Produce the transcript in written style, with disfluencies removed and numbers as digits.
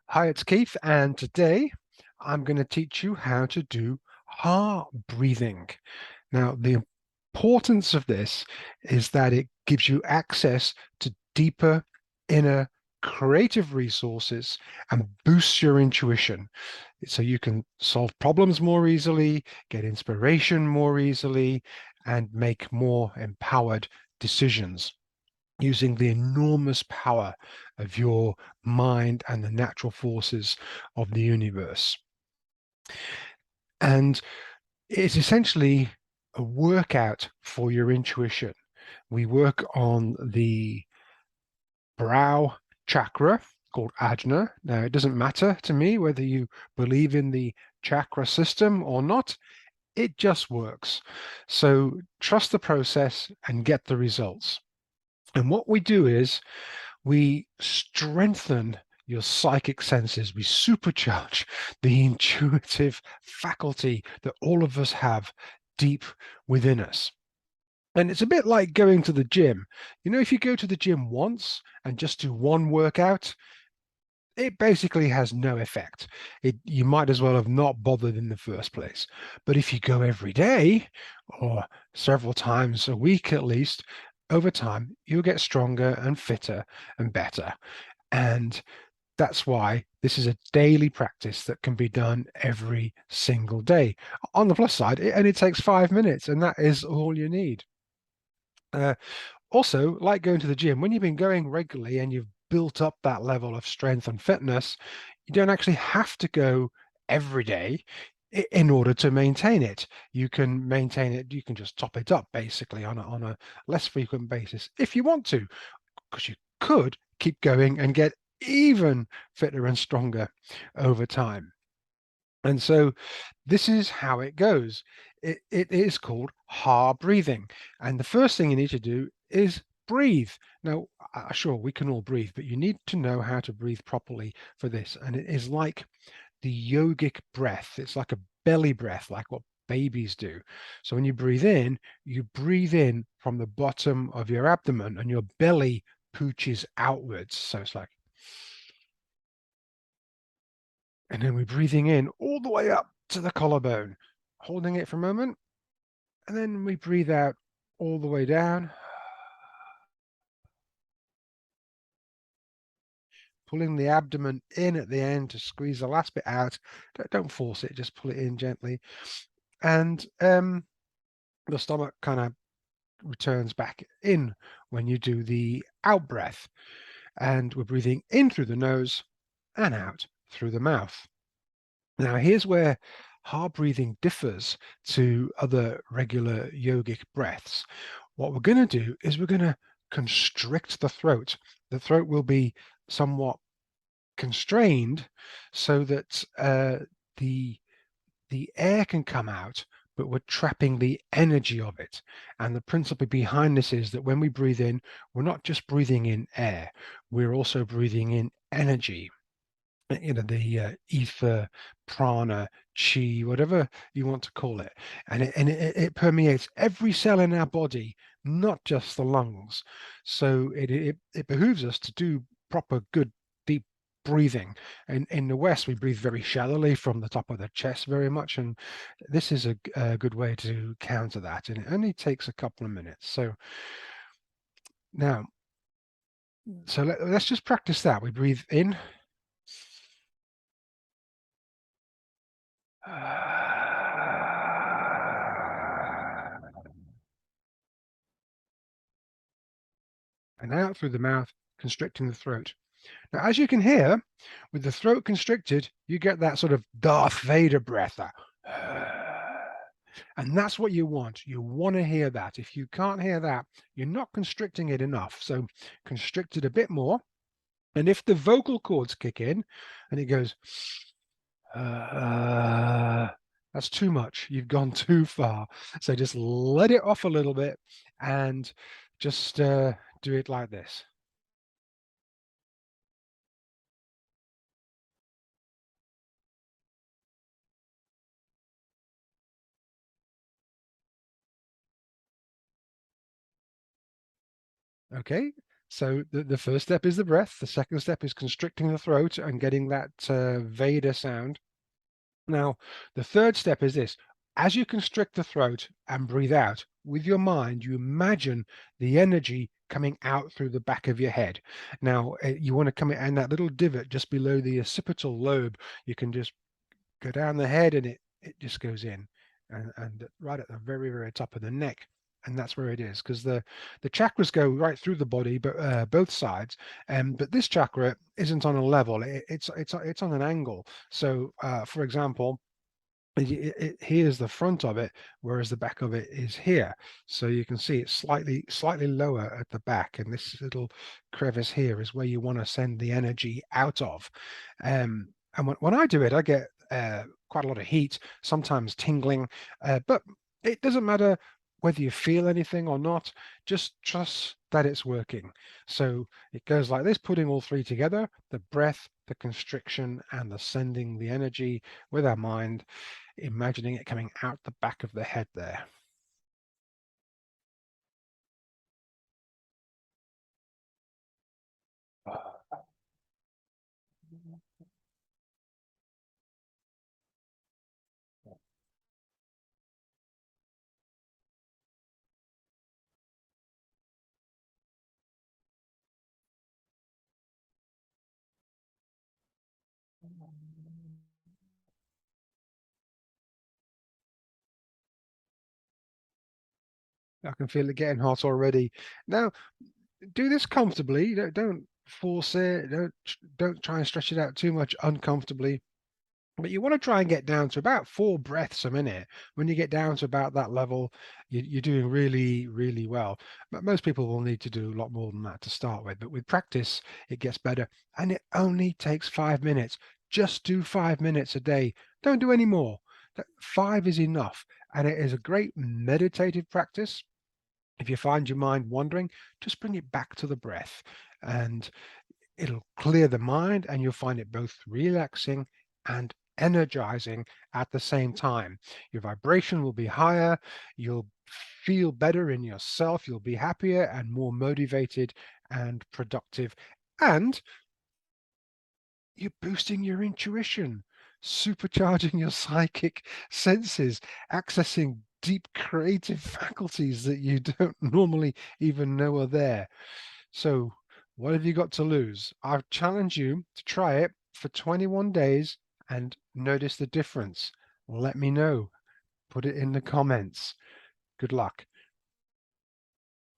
Hi, it's Keith, and today I'm going to teach you how to do Haa breathing. Now, the importance of this is that it gives you access to deeper, inner, creative resources and boosts your intuition. So you can solve problems more easily, get inspiration more easily, and make more empowered decisions using the enormous power of your mind and the natural forces of the universe. And it's essentially a workout for your intuition. We work on the brow chakra called Ajna. Now, it doesn't matter to me whether you believe in the chakra system or not, it just works. So trust the process and get the results. And what we do is we strengthen your psychic senses. We supercharge the intuitive faculty that all of us have deep within us. And it's a bit like going to the gym. You know, if you go to the gym once and just do one workout, it basically has no effect. You might as well have not bothered in the first place. But if you go every day or several times a week at least, over time, you'll get stronger and fitter and better. And that's why this is a daily practice that can be done every single day. On the plus side, it only takes 5 minutes, and that is all you need. Uh, Also, like going to the gym, when you've been going regularly and you've built up that level of strength and fitness, you don't actually have to go every day in order to maintain it. You can maintain it, you can just top it up basically on a less frequent basis if you want to, because you could keep going and get even fitter and stronger over time. And so this is how it goes. It is called Haa breathing. And the first thing you need to do is breathe. Now, sure, we can all breathe, but you need to know how to breathe properly for this. And it is like the yogic breath. It's like a belly breath, like what babies do. So when you breathe in from the bottom of your abdomen and your belly pooches outwards. So it's like, and then we're breathing in all the way up to the collarbone, holding it for a moment, and then we breathe out all the way down, pulling the abdomen in at the end to squeeze the last bit out. Don't force it, just pull it in gently. And the stomach kind of returns back in when you do the out breath. And we're breathing in through the nose and out through the mouth. Now, here's where Haa breathing differs to other regular yogic breaths. What we're going to do is we're going to constrict the throat. The throat will be somewhat constrained so that the the air can come out, but we're trapping the energy of it. And the principle behind this is that when we breathe in, we're not just breathing in air, we're also breathing in energy. The ether, prana, chi, whatever you want to call it, and it permeates every cell in our body, not just the lungs. So it behooves us to do proper good deep breathing. And in the West, we breathe very shallowly from the top of the chest very much, and this is a good way to counter that. And it only takes a couple of minutes. So now, let's just practice that. We breathe in. And out through the mouth, constricting the throat. Now, as you can hear, with the throat constricted, you get that sort of Darth Vader breath. And that's what you want. You want to hear that. If you can't hear that, you're not constricting it enough. So constrict it a bit more. And if the vocal cords kick in and it goes, uh, that's too much. You've gone too far. So just let it off a little bit and just do it like this. Okay. So the first step is the breath. The second step is constricting the throat and getting that Veda sound. Now, the third step is this. As you constrict the throat and breathe out, with your mind, you imagine the energy coming out through the back of your head. Now, you want to come in that little divot just below the occipital lobe. You can just go down the head and it just goes in and right at the very, very top of the neck. And that's where it is, because the chakras go right through the body, but both sides. But this chakra isn't on a level; it's on an angle. So, for example, here's the front of it, whereas the back of it is here. So you can see it's slightly lower at the back, and this little crevice here is where you want to send the energy out of. And when I do it, I get quite a lot of heat, sometimes tingling, but it doesn't matter whether you feel anything or not, just trust that it's working. So it goes like this, putting all three together, the breath, the constriction, and the sending the energy with our mind, imagining it coming out the back of the head there. I can feel it getting hot already. Now, do this comfortably. Don't force it. Don't try and stretch it out too much uncomfortably. But you want to try and get down to about 4 breaths a minute. When you get down to about that level, you're doing really, really well. But most people will need to do a lot more than that to start with. But with practice, it gets better. And it only takes 5 minutes. Just do 5 minutes a day. Don't do any more. Five is enough. And it is a great meditative practice. If you find your mind wandering, just bring it back to the breath. And it'll clear the mind, and you'll find it both relaxing and energizing at the same time. Your vibration will be higher, you'll feel better in yourself, you'll be happier and more motivated and productive. And you're boosting your intuition, supercharging your psychic senses, accessing deep creative faculties that you don't normally even know are there. So, what have you got to lose? I challenge you to try it for 21 days and notice the difference. Let me know. Put it in the comments. Good luck.